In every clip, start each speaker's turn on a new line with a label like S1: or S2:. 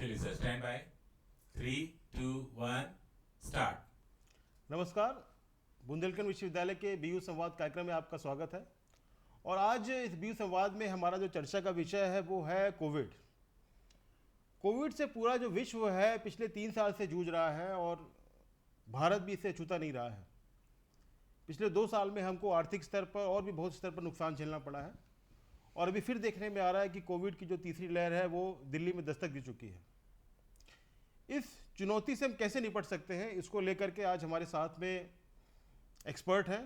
S1: Please stand by. 3, 2, 1, start.
S2: नमस्कार, बुंदेलखंड विश्वविद्यालय के बीयू संवाद कार्यक्रम में आपका स्वागत है। और आज इस बीयू संवाद में हमारा जो चर्चा का विषय है वो है कोविड। कोविड से पूरा जो विश्व है पिछले 3 साल से जूझ रहा है और भारत भी इससे अछूता नहीं रहा है। पिछले 2 साल में हमको आर्थिक स्तर पर और भी बहुत स्तर पर नुकसान झेलना पड़ा है और अभी फिर देखने में आ रहा है कि कोविड की जो तीसरी लहर है वो दिल्ली में दस्तक दे चुकी है। इस चुनौती से हम कैसे निपट सकते हैं, इसको लेकर के आज हमारे साथ में एक्सपर्ट हैं।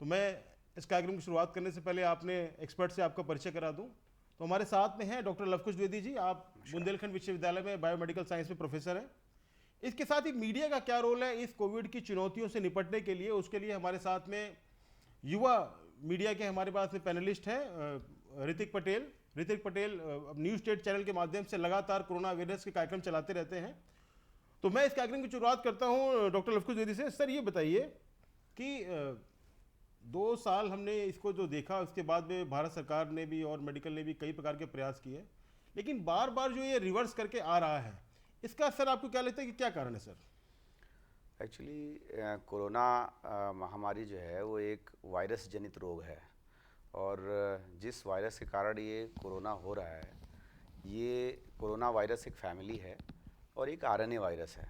S2: तो मैं इस कार्यक्रम की शुरुआत करने से पहले आपने एक्सपर्ट से आपका परिचय करा दूं। तो हमारे साथ में हैं डॉक्टर लवकुश द्विवेदी जी, आप बुंदेलखंड विश्वविद्यालय में बायोमेडिकल साइंस में प्रोफेसर हैं। इसके साथ ही मीडिया का क्या रोल है इस कोविड की चुनौतियों से निपटने के लिए, उसके लिए हमारे साथ में युवा मीडिया के हमारे पास में पैनलिस्ट हैं Hrithik Patel news state channel के माध्यम से लगातार कोरोना अवेयरनेस के कार्यक्रम चलाते रहते हैं। तो मैं इस कार्यक्रम की शुरुआत करता हूं डॉक्टर लवकुश द्विवेदी से। सर ये बताइए कि 2 साल हमने इसको जो देखा, उसके बाद में भारत सरकार ने भी और मेडिकल ने भी कई प्रकार के प्रयास किए, लेकिन बार बार जो ये रिवर्स करके आ रहा है, इसका सर आपको क्या लगता है कि क्या कारण है सर?
S3: एक्चुअली कोरोना महामारी जो है वो एक वायरस जनित रोग है और जिस वायरस के कारण ये कोरोना हो रहा है, ये कोरोना वायरस एक फैमिली है और एक आरएनए वायरस है।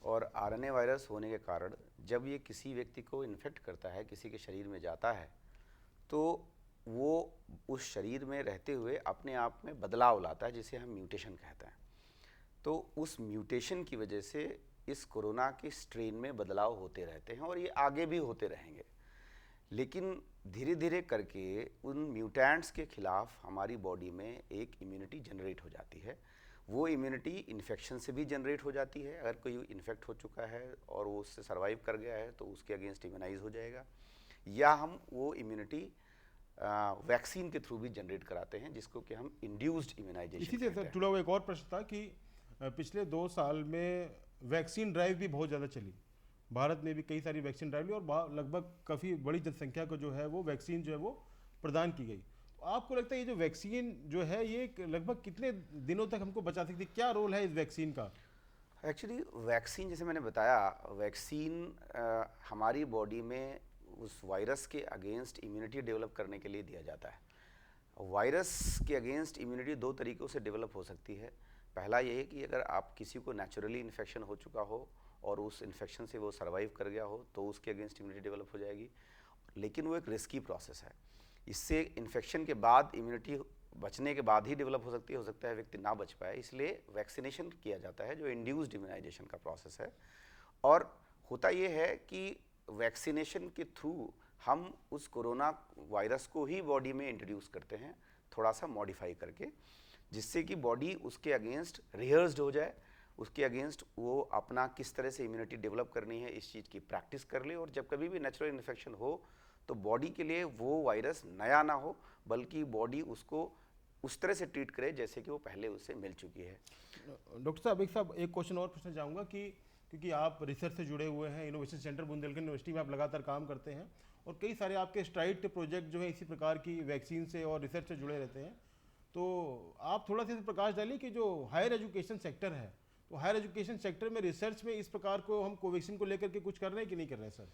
S3: और आरएनए वायरस होने के कारण जब ये किसी व्यक्ति को इन्फेक्ट करता है, किसी के शरीर में जाता है, तो वो उस शरीर में रहते हुए अपने आप में बदलाव लाता है, जिसे हम म्यूटेशन कहते हैं। तो उस म्यूटेशन की वजह से इस कोरोना के स्ट्रेन में बदलाव होते रहते हैं और ये आगे भी होते रहेंगे। लेकिन धीरे धीरे करके उन म्यूटेंट्स के खिलाफ हमारी बॉडी में एक इम्यूनिटी जनरेट हो जाती है। वो इम्यूनिटी इन्फेक्शन से भी जनरेट हो जाती है। अगर कोई इन्फेक्ट हो चुका है और वो उससे सर्वाइव कर गया है तो उसके अगेंस्ट इम्यूनाइज हो जाएगा, या हम वो इम्यूनिटी वैक्सीन के थ्रू भी जनरेट कराते हैं, जिसको कि हम इंड्यूस्ड इम्यूनाइजेशन
S2: इसी से सर जुड़ा हुआ एक और प्रश्न था कि पिछले 2 साल में वैक्सीन ड्राइव भी बहुत ज़्यादा चली। भारत ने भी कई सारी वैक्सीन ड्राइव ली और लगभग काफ़ी बड़ी जनसंख्या को जो है वो वैक्सीन जो है वो प्रदान की गई। तो आपको लगता है ये जो वैक्सीन जो है ये लगभग कितने दिनों तक हमको बचा सकती है? क्या रोल है इस वैक्सीन का?
S3: एक्चुअली वैक्सीन, जैसे मैंने बताया, वैक्सीन हमारी बॉडी में उस वायरस के अगेंस्ट इम्यूनिटी डेवलप करने के लिए दिया जाता है। वायरस के अगेंस्ट इम्यूनिटी 2 तरीक़ों से डेवलप हो सकती है। पहला ये है कि अगर आप किसी को नेचुरली इन्फेक्शन हो चुका हो और उस इन्फेक्शन से वो सर्वाइव कर गया हो तो उसके अगेंस्ट इम्यूनिटी डेवलप हो जाएगी, लेकिन वो एक रिस्की प्रोसेस है। इससे इन्फेक्शन के बाद इम्यूनिटी बचने के बाद ही डेवलप हो सकता है व्यक्ति ना बच पाए, इसलिए वैक्सीनेशन किया जाता है जो इंड्यूस्ड इम्यूनाइजेशन का प्रोसेस है। और होता ये है कि वैक्सीनेशन के थ्रू हम उस कोरोना वायरस को ही बॉडी में इंट्रोड्यूस करते हैं, थोड़ा सा मॉडिफाई करके, जिससे कि बॉडी उसके अगेंस्ट रिहर्स्ड हो जाए, उसके अगेंस्ट वो अपना किस तरह से इम्यूनिटी डेवलप करनी है इस चीज़ की प्रैक्टिस कर ले, और जब कभी भी नेचुरल इन्फेक्शन हो तो बॉडी के लिए वो वायरस नया ना हो, बल्कि बॉडी उसको उस तरह से ट्रीट करे जैसे कि वो पहले उससे मिल चुकी है।
S2: डॉक्टर साहब एक क्वेश्चन और पूछना चाहूँगा कि क्योंकि आप रिसर्च से जुड़े हुए हैं, इनोवेशन सेंटर बुंदेलखंड यूनिवर्सिटी में आप लगातार काम करते हैं और कई सारे आपके स्ट्राइट प्रोजेक्ट जो है इसी प्रकार की वैक्सीन से और रिसर्च से जुड़े रहते हैं। तो आप थोड़ा सा प्रकाश डालिए कि जो हायर एजुकेशन सेक्टर है, तो हायर एजुकेशन सेक्टर में रिसर्च में इस प्रकार को हम कोवैक्सीन को लेकर के कुछ कर रहे हैं कि नहीं कर रहे हैं सर?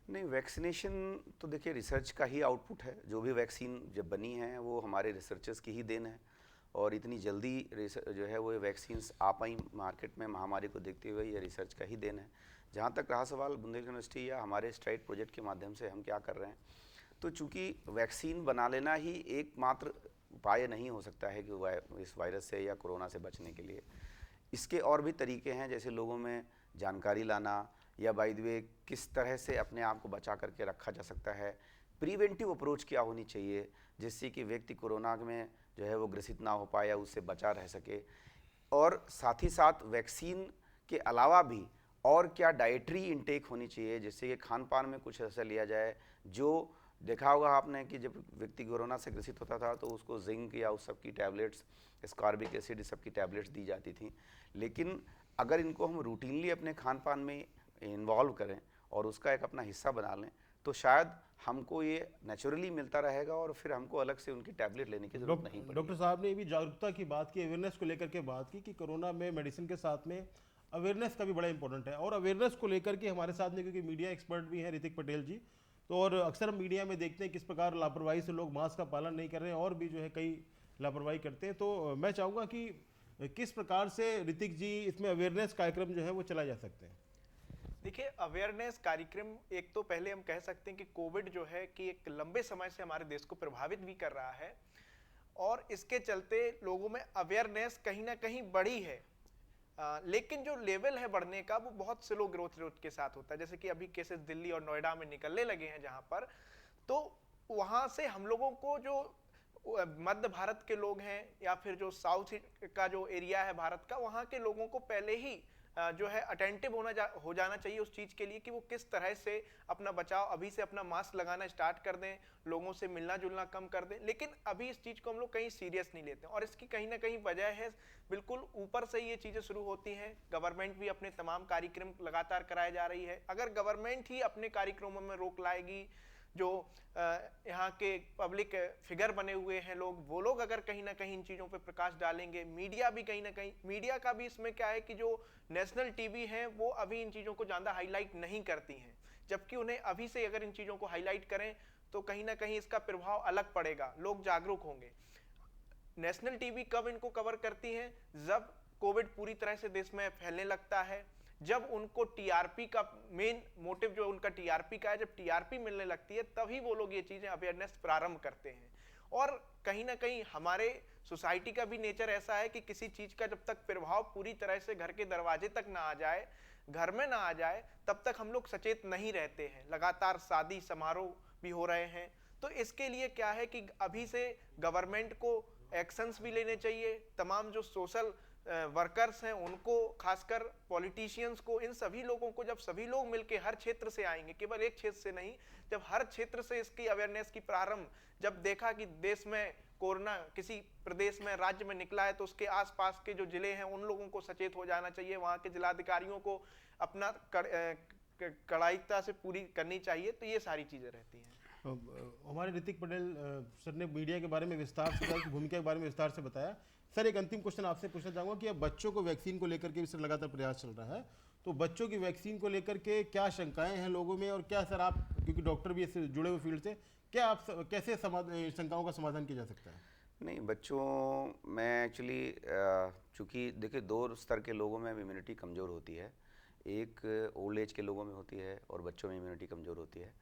S3: नहीं, वैक्सीनेशन तो देखिए रिसर्च का ही आउटपुट है। जो भी वैक्सीन जब बनी है वो हमारे रिसर्चर्स की ही देन है और इतनी जल्दी जो है वो वैक्सीन्स आ पाई मार्केट में महामारी को देखते हुए, ये रिसर्च का ही देन है। जहाँ तक रहा सवाल बुंदेलखंड यूनिवर्सिटी या हमारे स्ट्राइट प्रोजेक्ट के माध्यम से हम क्या कर रहे हैं, तो चूँकि वैक्सीन बना लेना ही एकमात्र उपाय नहीं हो सकता है कि इस वायरस से या कोरोना से बचने के लिए इसके और भी तरीके हैं, जैसे लोगों में जानकारी लाना, या बाय द वे किस तरह से अपने आप को बचा करके रखा जा सकता है, प्रिवेंटिव अप्रोच क्या होनी चाहिए जिससे कि व्यक्ति कोरोना में जो है वो ग्रसित ना हो पाए या उससे बचा रह सके। और साथ ही साथ वैक्सीन के अलावा भी और क्या डाइटरी इंटेक होनी चाहिए, जिससे कि खान पान में कुछ ऐसा लिया जाए। जो देखा होगा आपने कि जब व्यक्ति कोरोना से ग्रसित होता था तो उसको जिंक या उस सब की टैबलेट्स, स्कॉर्बिक एसिड, इस सब की टैबलेट्स दी जाती थी। लेकिन अगर इनको हम रूटीनली अपने खान पान में इन्वॉल्व करें और उसका एक अपना हिस्सा बना लें तो शायद हमको ये नेचुरली मिलता रहेगा और फिर हमको अलग से उनकी टैबलेट लेने की जरूरत नहीं पड़ेगी।
S2: डॉक्टर साहब ने ये भी जागरूकता की बात की, अवेयरनेस को लेकर के बात की कि कोरोना में मेडिसिन के साथ में अवेयरनेस का भी बड़ा इंपॉर्टेंट है। और अवेयरनेस को लेकर के हमारे साथ में क्योंकि मीडिया एक्सपर्ट भी हैं ऋतिक पटेल जी, तो और अक्सर हम मीडिया में देखते हैं किस प्रकार लापरवाही से लोग मास्क का पालन नहीं कर रहे हैं और भी जो है कई लापरवाही करते हैं। तो मैं चाहूँगा कि किस प्रकार से ऋतिक जी इसमें अवेयरनेस कार्यक्रम जो है वो चलाए जा सकते हैं।
S4: देखिए, अवेयरनेस कार्यक्रम एक तो पहले हम कह सकते हैं कि कोविड जो है कि एक लंबे समय से हमारे देश को प्रभावित भी कर रहा है और इसके चलते लोगों में अवेयरनेस कहीं ना कहीं बढ़ी है। लेकिन जो लेवल है बढ़ने का वो बहुत स्लो ग्रोथ रेट के साथ होता है। जैसे कि अभी केसेस दिल्ली और नोएडा में निकलने लगे हैं जहां पर, तो वहां से हम लोगों को जो मध्य भारत के लोग हैं या फिर जो साउथ का जो एरिया है भारत का, वहां के लोगों को पहले ही जो है अटेंटिव हो जाना चाहिए उस चीज के लिए कि वो किस तरह से अपना बचाव अभी से अपना मास्क लगाना स्टार्ट कर दें, लोगों से मिलना जुलना कम कर दें। लेकिन अभी इस चीज को हम लोग कहीं सीरियस नहीं लेते और इसकी कहीं ना कहीं वजह है बिल्कुल ऊपर से ये चीजें शुरू होती हैं। गवर्नमेंट भी अपने तमाम कार्यक्रम लगातार कराए जा रही है। अगर गवर्नमेंट ही अपने कार्यक्रमों में रोक लाएगी, जो यहाँ के पब्लिक फिगर बने हुए हैं लोग, वो लोग अगर कहीं ना कहीं इन चीज़ों पे प्रकाश डालेंगे, मीडिया भी कहीं ना कहीं, मीडिया का भी इसमें क्या है कि जो नेशनल टीवी हैं वो अभी इन चीज़ों को ज़्यादा हाईलाइट नहीं करती हैं, जबकि उन्हें अभी से अगर इन चीज़ों को हाईलाइट करें तो कहीं ना कहीं इसका प्रभाव अलग पड़ेगा, लोग जागरूक होंगे। नेशनल टीवी कब इनको कवर करती हैं? जब कोविड पूरी तरह से देश में फैलने लगता है, जब उनको टीआरपी का मेन मोटिव जो उनका टीआरपी का है, जब टीआरपी मिलने लगती है तभी वो लोग ये चीजें अवेयरनेस प्रारंभ करते हैं। और कहीं ना कहीं हमारे सोसाइटी का भी नेचर ऐसा है कि किसी चीज का जब तक प्रभाव पूरी तरह से घर के दरवाजे तक ना आ जाए, घर में ना आ जाए, तब तक हम लोग सचेत नहीं रहते हैं। लगातार शादी समारोह भी हो रहे हैं, तो इसके लिए क्या है कि अभी से गवर्नमेंट को एक्शंस भी लेने चाहिए। तमाम जो सोशल वर्कर्स हैं उनको, खासकर पॉलिटिशियंस को, इन सभी लोगों को, जब सभी लोग मिलके हर क्षेत्र से आएंगे, केवल एक क्षेत्र से नहीं, जब हर क्षेत्र से इसकी अवेयरनेस की प्रारंभ, जब देखा कि देश में कोरोना किसी प्रदेश में, राज्य में निकला है, तो उसके आसपास के जो जिले हैं उन लोगों को सचेत हो जाना चाहिए। वहाँ के जिलाधिकारियों को अपना कड़ाईता से पूरी करनी चाहिए। तो ये सारी चीज़ें रहती हैं।
S2: हमारे ऋतिक पटेल सर ने मीडिया के बारे में विस्तार से, भूमिका के बारे में विस्तार से बताया। सर, एक अंतिम क्वेश्चन आपसे पूछना चाहूँगा कि अब बच्चों को वैक्सीन को लेकर के भी सर लगातार प्रयास चल रहा है, तो बच्चों की वैक्सीन को लेकर के क्या शंकाएं हैं लोगों में, और क्या सर आप, क्योंकि डॉक्टर भी इससे जुड़े हुए फील्ड से, क्या आप कैसे शंकाओं का समाधान किया जा सकता है?
S3: नहीं, बच्चों में एक्चुअली चूँकि देखिए 2 स्तर के लोगों में इम्यूनिटी कमज़ोर होती है। एक ओल्ड एज के लोगों में होती है और बच्चों में इम्यूनिटी कमज़ोर होती है।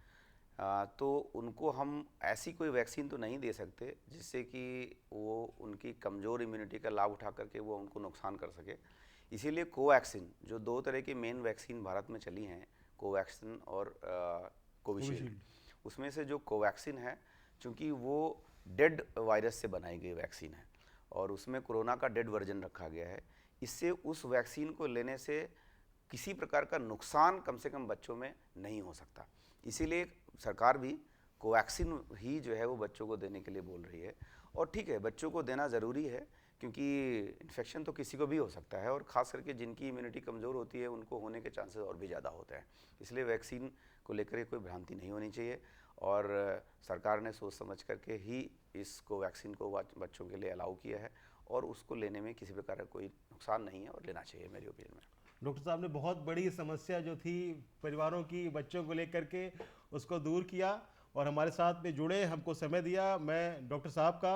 S3: तो उनको हम ऐसी कोई वैक्सीन तो नहीं दे सकते जिससे कि वो उनकी कमज़ोर इम्यूनिटी का लाभ उठा करके वो उनको नुकसान कर सके। इसीलिए कोवैक्सीन, जो 2 तरह की मेन वैक्सीन भारत में चली हैं, कोवैक्सीन और कोविशील्ड, उसमें से जो कोवैक्सीन है, चूँकि वो डेड वायरस से बनाई गई वैक्सीन है और उसमें कोरोना का डेड वर्जन रखा गया है, इससे उस वैक्सीन को लेने से किसी प्रकार का नुकसान कम से कम बच्चों में नहीं हो सकता। इसीलिए सरकार भी कोवैक्सीन ही जो है वो बच्चों को देने के लिए बोल रही है। और ठीक है, बच्चों को देना ज़रूरी है क्योंकि इन्फेक्शन तो किसी को भी हो सकता है और ख़ास करके जिनकी इम्यूनिटी कमज़ोर होती है उनको होने के चांसेस और भी ज़्यादा होते हैं। इसलिए वैक्सीन को लेकर कोई भ्रांति नहीं होनी चाहिए और सरकार ने सोच समझ करके ही इस कोवैक्सीन को बच्चों के लिए अलाउ किया है और उसको लेने में किसी प्रकार का कोई नुकसान नहीं है और लेना चाहिए मेरी ओपिनियन में।
S2: डॉक्टर साहब ने बहुत बड़ी समस्या जो थी परिवारों की, बच्चों को लेकर के, उसको दूर किया और हमारे साथ में जुड़े, हमको समय दिया। मैं डॉक्टर साहब का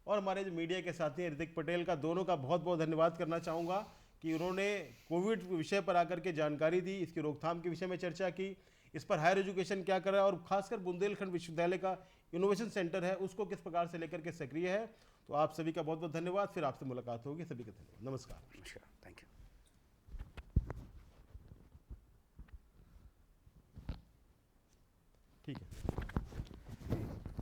S2: और हमारे जो मीडिया के साथी हैं ऋतिक पटेल का, दोनों का बहुत बहुत धन्यवाद करना चाहूँगा कि उन्होंने कोविड विषय पर आकर के जानकारी दी, इसकी रोकथाम के विषय में चर्चा की, इस पर हायर एजुकेशन क्या कर रहा है और खासकर बुंदेलखंड विश्वविद्यालय का इनोवेशन सेंटर है उसको किस प्रकार से लेकर के सक्रिय है। तो आप सभी का बहुत बहुत धन्यवाद। फिर आपसे मुलाकात होगी। सभी का धन्यवाद। नमस्कार।
S3: नमस्कार, थैंक यू।
S2: ठीक है।